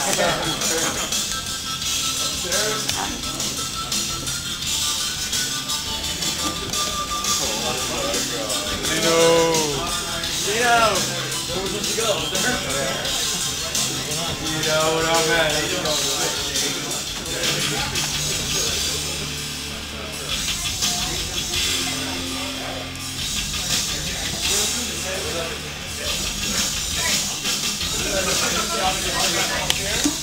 Dino! Where was supposed to go? Dino, what up, man? How's it going?